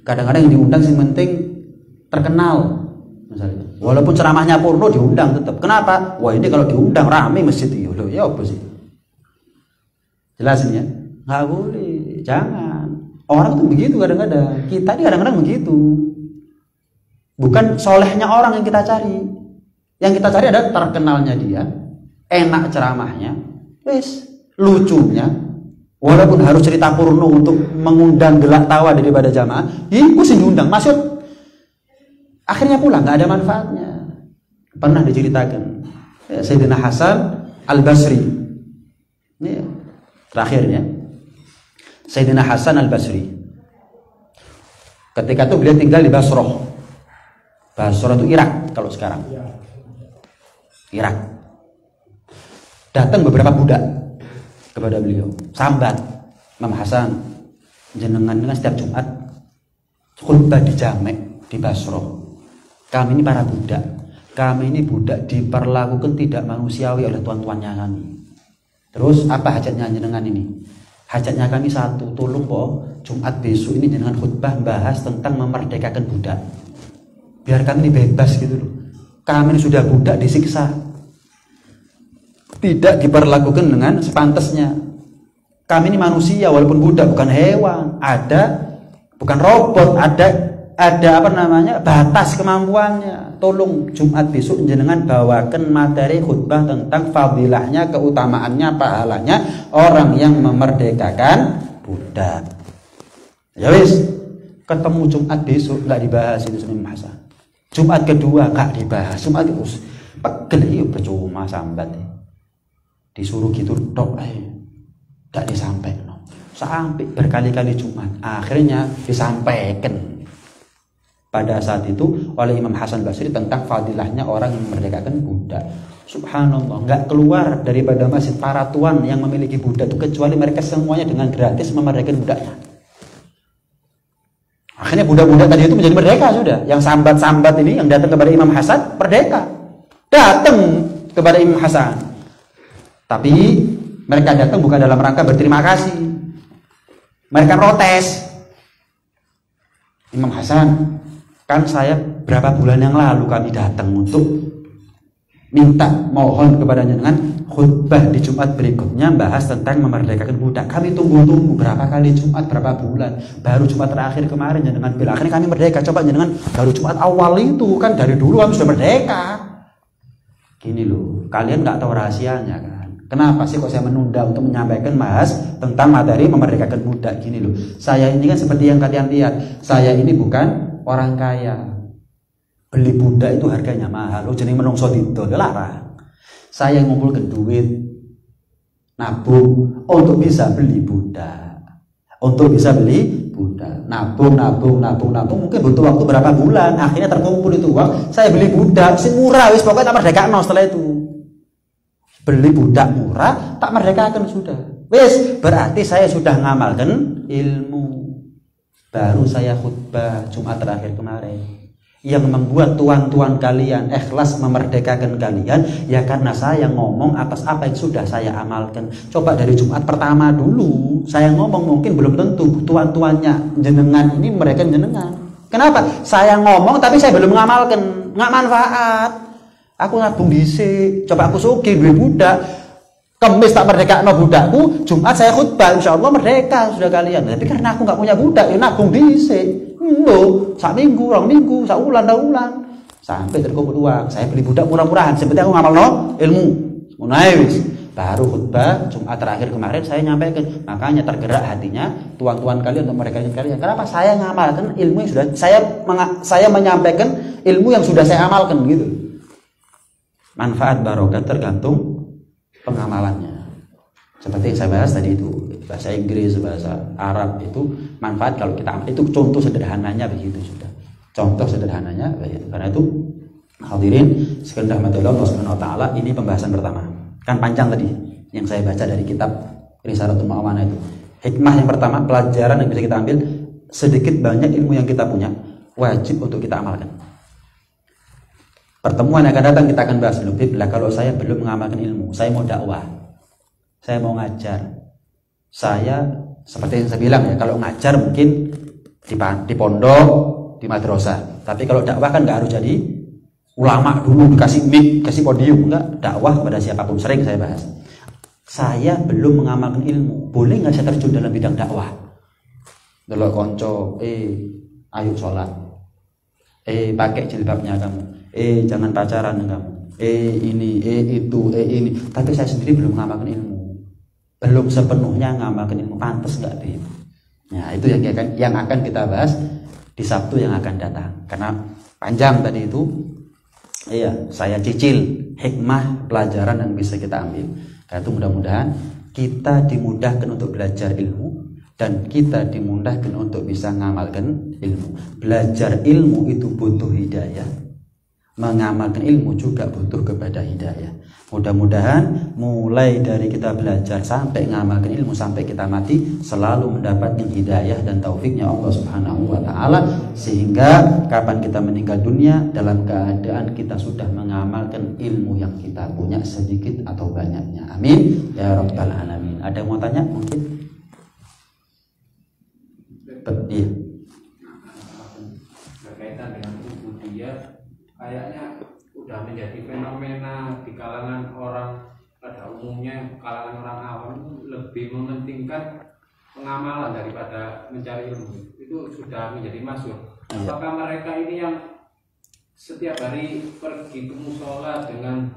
Kadang-kadang yang diundang sing penting terkenal. Misalnya, walaupun ceramahnya porno diundang tetap. Kenapa? Wah ini kalau diundang rame masjid itu. Loh, ya apa sih? Jelasin ya. Nggak boleh, jangan. Orang tuh begitu kadang-kadang. Kita ini kadang-kadang begitu. Bukan solehnya orang yang kita cari. Yang kita cari adalah terkenalnya dia, enak ceramahnya, wes, lucunya. Walaupun harus cerita porno untuk mengundang gelak tawa daripada jamaah, itu sih diundang, masuk. Akhirnya pulang, nggak ada manfaatnya. Pernah diceritakan Sayyidina Hasan Al-Basri. Ini terakhirnya. Sayyidina Hasan Al-Basri. Ketika itu beliau tinggal di Basrah. Basrah itu Irak kalau sekarang. Irak. Datang beberapa budak kepada beliau. Sambat, Imam Hasan, jenengan dengan setiap Jumat khutbah di Jamek di Basrah. Kami ini para budak. Kami ini budak diperlakukan tidak manusiawi oleh tuan-tuannya kami. Terus apa hajatnya jenengan ini? Hajatnya kami satu, tolong po Jumat besok ini dengan khutbah bahas tentang memerdekakan budak. Biar kami ini bebas gitu loh. Kami ini sudah budak disiksa, tidak diperlakukan dengan sepantasnya. Kami ini manusia walaupun budak, bukan hewan. Ada, bukan robot, ada ada apa namanya batas kemampuannya. Tolong Jumat besok jenengan bawakan materi khutbah tentang fadilahnya, keutamaannya, pahalanya orang yang memerdekakan budak. Ya wis, ketemu Jumat besok nggak dibahas itu Imam Hasan. Jumat kedua nggak dibahas. Jumat itu pegel itu percuma sambat. Disuruh gitu tok nggak disampaikan. Sampai berkali-kali Jumat, akhirnya disampaikan pada saat itu oleh Imam Hasan Basri tentang fadilahnya orang yang memerdekakan budak. Subhanallah, nggak keluar daripada masjid para tuan yang memiliki budak itu kecuali mereka semuanya dengan gratis memerdekakan budaknya. Akhirnya budak-budak tadi itu menjadi merdeka sudah. Yang sambat-sambat ini yang datang kepada Imam Hasan merdeka, datang kepada Imam Hasan. Tapi mereka datang bukan dalam rangka berterima kasih. Mereka protes. Imam Hasan, kan saya berapa bulan yang lalu kami datang untuk minta mohon kepada jenengan khutbah di Jumat berikutnya bahas tentang memerdekakan budak. Kami tunggu-tunggu berapa kali Jumat, berapa bulan, baru Jumat terakhir kemarin jenengan bilang akhirnya kami merdeka. Coba jenengan baru Jumat awal itu kan dari dulu kami sudah merdeka. Gini loh, kalian nggak tahu rahasianya kan? Kenapa sih kok saya menunda untuk menyampaikan bahas tentang materi memerdekakan budak? Gini loh, saya ini kan seperti yang kalian lihat, saya ini bukan orang kaya. Beli budak itu harganya mahal. Jeneng menungso didol larang. Saya ngumpulkan duit nabung untuk bisa beli budak. Untuk bisa beli budak. Nabung mungkin butuh waktu berapa bulan. Akhirnya terkumpul itu uang, saya beli budak sing murah wis pokoknya tak merdekakno setelah itu. Beli budak murah tak merdekakan sudah. Wis berarti saya sudah ngamalkan ilmu. Baru saya khutbah Jumat terakhir kemarin. Yang membuat tuan-tuan kalian ikhlas memerdekakan kalian ya karena saya ngomong atas apa yang sudah saya amalkan. Coba dari Jumat pertama dulu saya ngomong mungkin belum tentu tuan-tuannya jenengan ini mereka jenengan. Kenapa? Saya ngomong tapi saya belum mengamalkan, nggak manfaat. Aku nabung dhisik, coba aku sugih duwe budak. Kemis tak merdekakno budakku, Jumat saya khutbah insyaallah merdeka sudah kalian. Tapi karena aku nggak punya budak, ya nabung dhisik. Lho, sak minggu, rong minggu, sak ulan, dak ulan. Sampai terkumpul uang, saya beli budak murah-murahan, seperti aku ngamalno ilmu. Ngono ae wis. Baru khutbah Jumat terakhir kemarin saya nyampaikan, makanya tergerak hatinya tuan-tuan kalian untuk merdekakan kalian. Kenapa? Saya ngamalkan ilmu yang sudah saya menyampaikan ilmu yang sudah saya amalkan gitu. Manfaat barokah tergantung pengamalannya. Seperti yang saya bahas tadi itu, bahasa Inggris, bahasa Arab itu manfaat kalau kita amal. Itu contoh sederhananya begitu sudah. Contoh sederhananya begitu. Karena itu hadirin sekalian rahmatullah Subhanahu wa taala, ini pembahasan pertama. Kan panjang tadi yang saya baca dari kitab Risalatul Mu'awana itu. Hikmah yang pertama, pelajaran yang bisa kita ambil, sedikit banyak ilmu yang kita punya wajib untuk kita amalkan. Pertemuan yang akan datang kita akan bahas lebih. Kalau saya belum mengamalkan ilmu, saya mau dakwah, saya mau ngajar, saya seperti yang saya bilang ya, kalau ngajar mungkin di pondok, di madrasah. Tapi kalau dakwah kan nggak harus jadi ulama dulu dikasih mic, kasih podium, enggak. Dakwah kepada siapapun sering saya bahas. Saya belum mengamalkan ilmu, boleh nggak saya terjun dalam bidang dakwah? Delok konco, ayo sholat, pakai jilbabnya kamu. Jangan pacaran kamu. Ini, itu, ini. Tapi saya sendiri belum mengamalkan ilmu. Belum sepenuhnya mengamalkan ilmu. Pantas enggak tuh? Nah, itu yang akan kita bahas di Sabtu yang akan datang. Karena panjang tadi itu. Iya, saya cicil hikmah pelajaran yang bisa kita ambil. Karena itu mudah-mudahan kita dimudahkan untuk belajar ilmu dan kita dimudahkan untuk bisa mengamalkan ilmu. Belajar ilmu itu butuh hidayah. Mengamalkan ilmu juga butuh kepada hidayah. Mudah-mudahan mulai dari kita belajar sampai mengamalkan ilmu sampai kita mati selalu mendapatkan hidayah dan taufiknya Allah Subhanahu wa taala, sehingga kapan kita meninggal dunia dalam keadaan kita sudah mengamalkan ilmu yang kita punya sedikit atau banyaknya. Amin ya rabbal alamin. Ada yang mau tanya mungkin? Iya. Berkaitan dengan ubudiyah, kayaknya udah menjadi fenomena di kalangan orang pada umumnya, kalangan orang awam lebih mementingkan pengamalan daripada mencari ilmu. Itu sudah menjadi masyhur. Apakah mereka ini yang setiap hari pergi ke musola dengan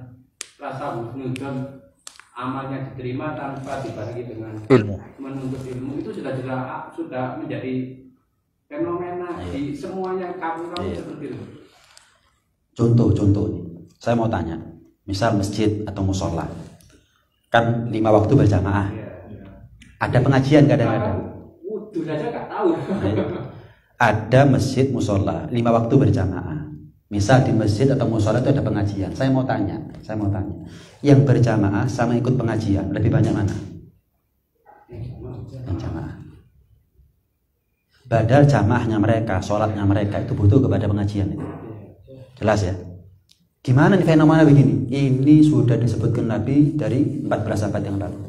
rasa husnudzon, amalnya diterima tanpa dibarengi dengan ilmu, menuntut ilmu, itu sudah menjadi fenomena di semuanya kamu seperti itu. Contoh nih, saya mau tanya, misal masjid atau musola, kan 5 waktu berjamaah, ada pengajian kadang-kadang. Wudhu saja nggak tahu. Ada masjid musola 5 waktu berjamaah. Misal di masjid atau musola itu ada pengajian. Saya mau tanya, yang berjamaah sama ikut pengajian lebih banyak mana? Yang jamaah. Padahal jamaahnya mereka, sholatnya mereka itu butuh kepada pengajian itu. Jelas ya? Gimana nih fenomena begini? Ini sudah disebutkan Nabi dari 14 abad yang lalu.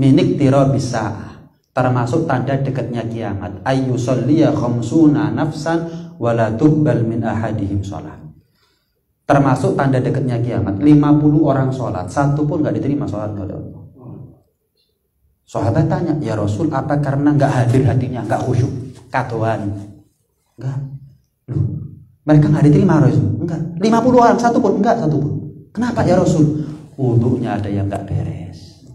Minik tiro bisa, termasuk tanda dekatnya kiamat. Ayyusolliya khamsuna nafsan wala tuqbal min ahadihim sholat. Termasuk tanda dekatnya kiamat. 50 orang sholat, satu pun gak diterima sholatnya oleh Allah. Sahabat tanya, ya Rasul, apa karena gak hadir hatinya, gak khusyuk, katoan? Enggak. Mereka nggak diterima Rasul, enggak. 50 orang, satu pun. Kenapa ya Rasul? Wudunya ada yang nggak beres.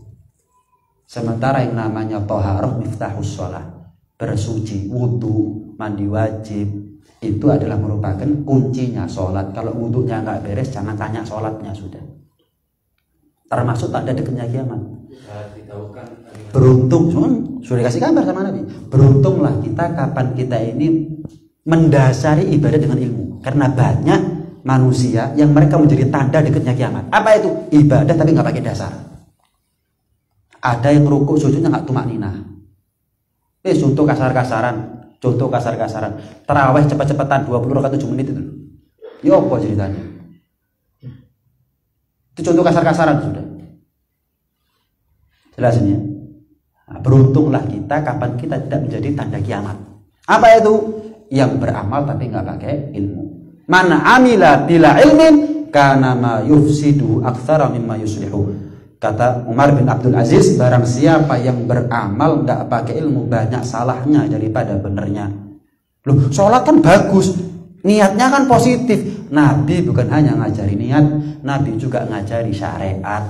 Sementara yang namanya thaharah miftahus shalah, bersuci, wudu, mandi wajib, itu adalah merupakan kuncinya sholat. Kalau wudunya nggak beres, jangan tanya sholatnya sudah. Termasuk tanda dekatnya kiamat. Beruntung, sudah kasih kabar sama Nabi. Beruntunglah kita kapan kita ini mendasari ibadah dengan ilmu, karena banyak manusia yang mereka menjadi tanda dekatnya kiamat. Apa itu? Ibadah tapi nggak pakai dasar. Ada yang rukuk sujudnya nggak tumakninah. Contoh kasar-kasaran. Tarawih cepat-cepatan 20 rakaat 7 menit itu. Ya apa ceritanya? Itu contoh kasar-kasaran sudah. Jelasin ya. Nah, beruntunglah kita kapan kita tidak menjadi tanda kiamat. Apa itu? Yang beramal tapi nggak pakai ilmu. Mana amila bila ilmin kana ma yufsidu aktsara mimma yuslihu. Kata Umar bin Abdul Aziz, barang siapa yang beramal nggak pakai ilmu banyak salahnya daripada benernya. Loh, sholat kan bagus, niatnya kan positif. Nabi bukan hanya ngajari niat, Nabi juga ngajari syariat.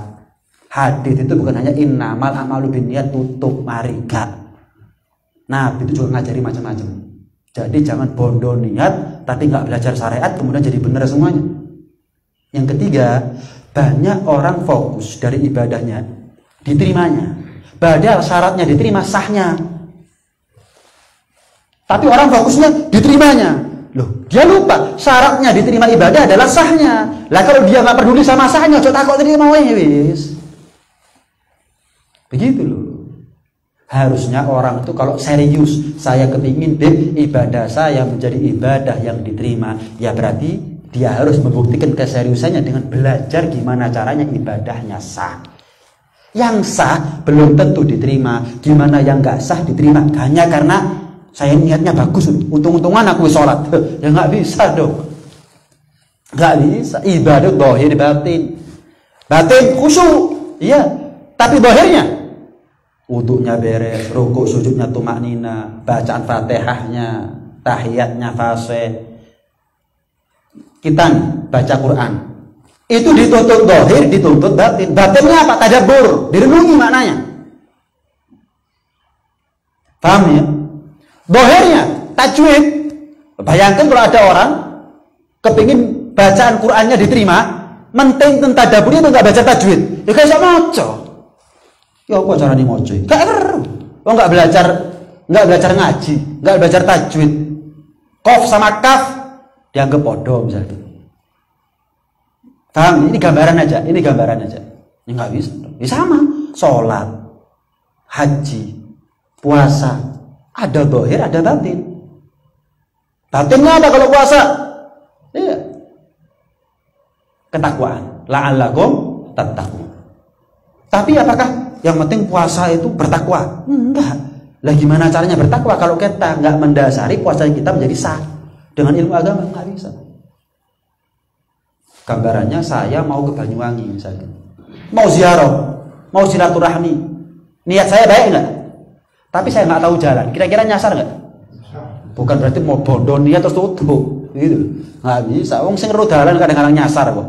Hadis itu bukan hanya innamal amalu binniyat tutup mari gak. Nabi itu juga ngajari macam-macam. Jadi jangan bodoh niat tapi nggak belajar syariat kemudian jadi benar semuanya. Yang ketiga, banyak orang fokus dari ibadahnya diterimanya. Padahal syaratnya diterima sahnya. Tapi orang fokusnya diterimanya. Loh, dia lupa syaratnya diterima ibadah adalah sahnya. Lah kalau dia nggak peduli sama sahnya, coba kok terima wis. Begitu loh. Harusnya orang itu kalau serius, saya kepingin ibadah saya menjadi ibadah yang diterima, ya berarti dia harus membuktikan keseriusannya dengan belajar gimana caranya ibadahnya sah. Yang sah belum tentu diterima, gimana yang nggak sah diterima hanya karena saya niatnya bagus, untung-untungan aku sholat. Ya nggak bisa dong, nggak bisa. Ibadah zahir batin khusyuk, iya, tapi zahirnya wudunya beres, rukuk sujudnya tumaknina, bacaan Fatihahnya, tahiyatnya fasih. Kita nih, baca Quran. Itu dituntut zahir, dituntut batin. Batinnya apa? Tadabbur, direnungi maknanya. Paham ya? Zahirnya tajwid. Bayangkan kalau ada orang kepingin bacaan Qurannya diterima, menting tadaburnya itu nggak baca tajwid. Ya kayak sama maca. Ya apa caranya moco? Gak perlu. Oh nggak belajar ngaji, nggak belajar tajwid. Qaf sama kaf dianggap podo misalnya. Paham? Ini gambaran aja. Ini nggak bisa. Ya sama. Sholat, haji, puasa, ada zahir, ada batin. Batinnya apa kalau puasa? Iya. Ketakwaan. La'allakum tattaqun. Tapi apakah yang penting puasa itu bertakwa? Enggak. Lah gimana caranya bertakwa kalau kita nggak mendasari puasa kita menjadi sah dengan ilmu agama? Nggak bisa. Gambarannya saya mau ke Banyuwangi misalnya, mau ziarah, mau silaturahmi, niat saya baik nggak? Tapi saya nggak tahu jalan, kira-kira nyasar nggak? Bukan berarti mau bodoh niat terus tutup, gitu. Nggak bisa. Wong sing ro dalan kadang-kadang nyasar kok.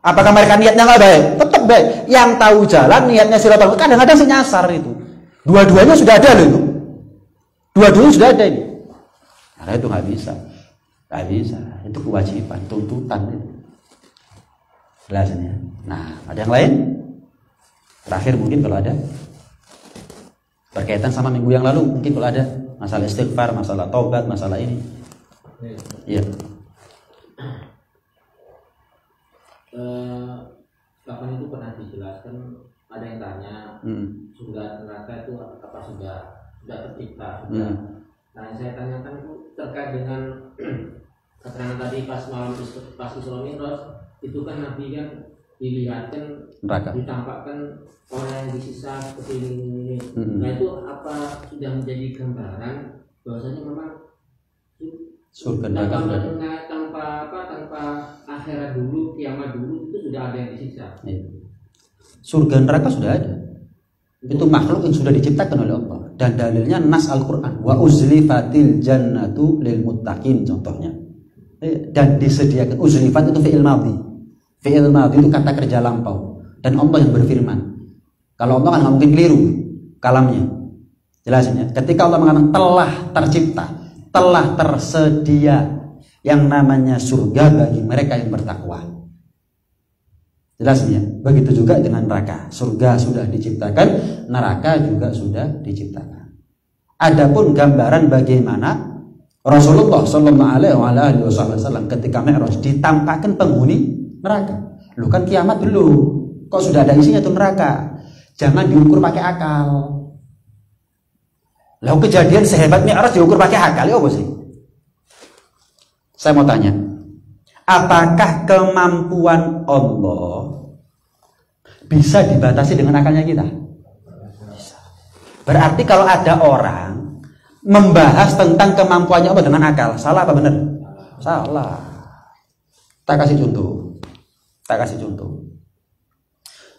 Apakah mereka niatnya nggak baik? Tetap baik. Yang tahu jalan niatnya silaturahmi kadang-kadang sing nyasar itu. Dua-duanya sudah ada loh itu. Dua-duanya sudah ada ini. Karena itu nggak bisa. Nggak bisa. Itu kewajiban, tuntutan itu. Jelasnya. Nah, ada yang lain? Terakhir mungkin kalau ada berkaitan sama minggu yang lalu, mungkin kalau ada masalah istighfar, masalah taubat, masalah ini. Iya. Kapan itu pernah dijelaskan, ada yang tanya surga neraka itu apa sudah tercipta sudah. Nah yang saya tanyakan itu terkait dengan keterangan tadi pas Isra Mi'raj itu kan Nabi kan dilihatkan neraka, ditampakkan orang yang disisa seperti ini. Nah itu apa sudah menjadi gambaran bahwasanya memang surga neraka tanpa akhirat dulu, kiamat dulu itu sudah ada yang disiksa. Surga neraka sudah ada. Itu makhluk yang sudah diciptakan oleh Allah. Dan dalilnya nas Al-Quran. Wa uzlifatil jannatu lil muttaqin contohnya. Dan disediakan, uzlifat itu fi'il madhi. Fi'il madhi itu kata kerja lampau. Dan Allah yang berfirman. Kalau Allah kan nggak mungkin keliru kalamnya. Jelasinnya. Ketika Allah mengatakan telah tercipta, telah tersedia yang namanya surga bagi mereka yang bertakwa. Jelasnya. Begitu juga dengan neraka. Surga sudah diciptakan, neraka juga sudah diciptakan. Adapun gambaran bagaimana Rasulullah SAW ketika Mi'raj ditampakkan penghuni neraka. Lu kan kiamat dulu. Kok sudah ada isinya tuh neraka? Jangan diukur pakai akal. Lalu kejadian sehebat Mi'raj diukur pakai akal ya apa sih? Saya mau tanya, apakah kemampuan Allah bisa dibatasi dengan akalnya kita? Bisa. Berarti kalau ada orang membahas tentang kemampuannya Allah dengan akal, salah apa benar? Salah. Tak kasih contoh.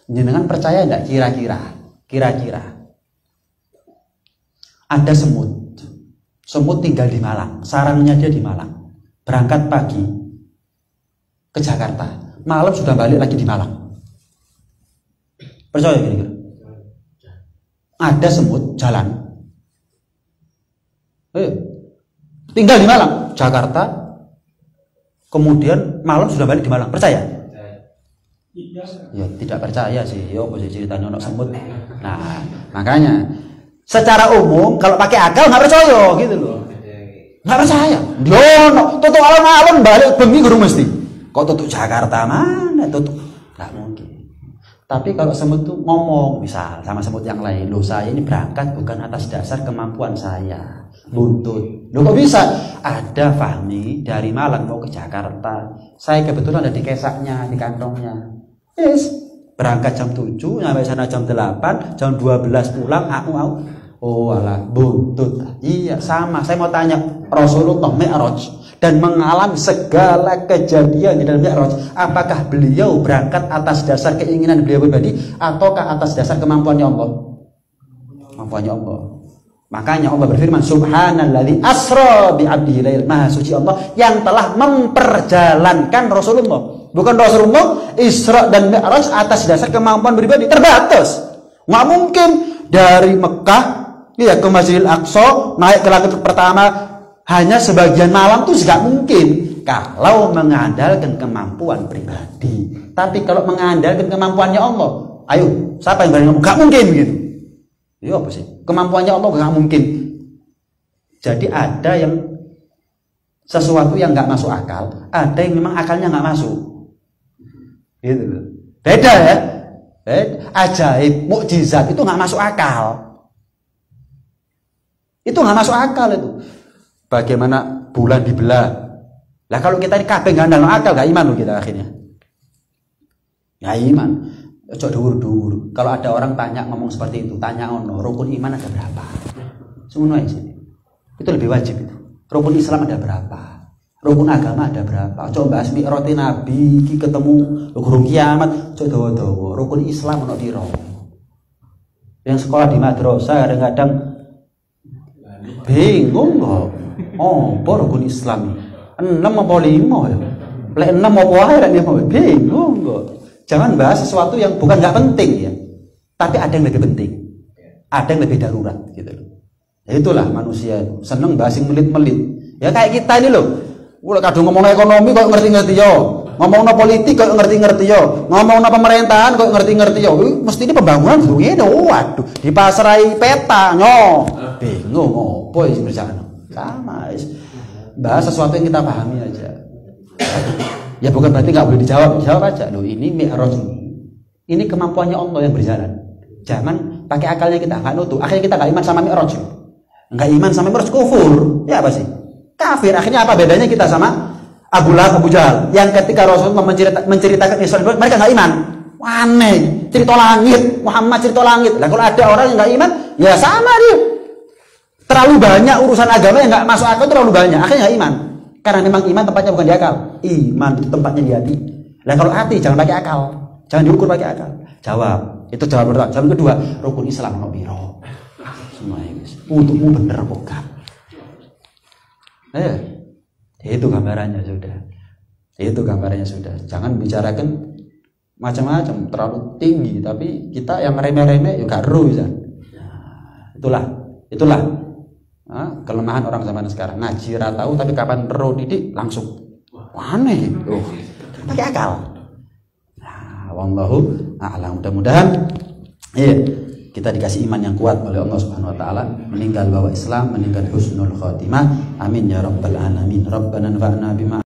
Jenengan percaya enggak kira-kira ada semut tinggal di Malang, sarangnya dia di Malang. Berangkat pagi ke Jakarta, malam sudah balik lagi di Malang. Percaya kira-kira? Ada semut jalan, tinggal di Malang, Jakarta, kemudian malam sudah balik di Malang. Percaya? Ya tidak percaya sih. Yo kok ceritanya ono semut. Nah makanya secara umum kalau pakai akal nggak percaya gitu loh. Nggak percaya. Diono tutup alon-alon balik bengi gurung mesti. Kok tutup Jakarta mana tutup? Nggak mungkin. Tapi kalau semut tuh ngomong misal sama semut yang lain, loh saya ini berangkat bukan atas dasar kemampuan saya, buntut. Loh kok bisa? Ada Fahmi dari Malang mau ke Jakarta. Saya kebetulan ada di kesaknya, di kantongnya. Yes. Berangkat jam 7, sampai sana jam 8, jam 12 pulang, oh alah, buntut. Iya, sama. Saya mau tanya, Rasulullah Mi'raj dan mengalami segala kejadian di dalam Mi'raj, apakah beliau berangkat atas dasar keinginan beliau pribadi ataukah atas dasar kemampuannya Allah? Kemampuannya Allah. Makanya Allah berfirman, Subhanalladzi asra bi 'abdihi lail. Maha suci Allah yang telah memperjalankan Rasulullah. Bukan Rasulullah Isra dan Mi'raj atas dasar kemampuan pribadi, terbatas. Nggak mungkin dari Mekah ya ke Masjidil Aqsa naik ke langit pertama hanya sebagian malam tuh nggak mungkin kalau mengandalkan kemampuan pribadi. Tapi kalau mengandalkan kemampuannya Allah, ayo siapa yang berani ngomong nggak mungkin gitu? Ya apa sih? Kemampuannya Allah nggak mungkin. Jadi ada yang sesuatu yang nggak masuk akal, ada yang memang akalnya nggak masuk. Gitu loh. Beda ya. Ajaib, mukjizat itu nggak masuk akal. Itu nggak masuk akal itu. Bagaimana bulan dibelah? Lah kalau kita ini kabeh nggak dalam akal, nggak iman loh kita akhirnya. Nggak iman. Cok dur. Kalau ada orang tanya ngomong seperti itu, tanya rukun iman ada berapa? Semua aja. Itu lebih wajib itu. Rukun Islam ada berapa? Rukun agama ada berapa? Coba bahas Mi'raj Nabi iki ketemu gurung kiamat, cok dawa-dawa. Rukun Islam ono piro? Yang sekolah di madrasah kadang-kadang Bingung kok. Oh, rukun Islam 6 apa 5 ya? Lek 6 apa ae lek bingung kok. Jangan bahas sesuatu yang bukan nggak penting ya. Tapi ada yang lebih penting. Ada yang lebih darurat gitu loh. Ya itulah manusia seneng bahas yang melit-melit. Ya kayak kita ini loh. Kalau kadang ngomong ekonomi kok ngerti-ngerti yo. Ngomongno politik kok ngerti-ngerti yo. Ngomongno pemerintahan kok ngerti-ngerti yo. Mesti ini pembangunan dulu ngene. Waduh, dipasarai peta nyo. Bingung opo iki berjalan. Sama. Bahas sesuatu yang kita pahami aja. Ya bukan berarti nggak boleh dijawab aja. Loh ini mi'raj. Ini kemampuannya Allah yang berjalan. Jangan pakai akalnya kita, nggak nutup. Akhirnya kita nggak iman sama mi'raj. Nggak iman sama mi'raj, kufur. Ya apa sih? Kafir. Akhirnya apa bedanya kita sama Abu Lahab, Abu Jahal? Yang ketika Rasulullah menceritakan Isra Mi'raj, mereka nggak iman. Aneh. Cerita langit, Muhammad cerita langit. Lah kalau ada orang yang nggak iman, ya sama dia. Terlalu banyak urusan agama yang nggak masuk akal, terlalu banyak. Akhirnya nggak iman. Karena memang iman tempatnya bukan di akal. Iman itu tempatnya di hati. Lah kalau hati jangan pakai akal. Jangan diukur pakai akal. Jawab. Itu jawaban pertama. Jawaban kedua, rukun Islam ono piro? Semuanya guys. Untukmu bener bukan? Itu gambarannya sudah. Itu gambarannya sudah. Jangan bicarakan macam-macam terlalu tinggi, tapi kita yang remeh-remeh ya gak ero bisa. Itulah kelemahan orang zaman sekarang. Ngaji ra tahu tapi kapan ero didik langsung. Aneh. Pakai akal. Wallahu a'lam. Mudah-mudahan kita dikasih iman yang kuat oleh Allah Subhanahu wa taala, meninggal bawa Islam, meninggal husnul khatimah. Amin ya rabbal alamin. Rabbana anfa'na bima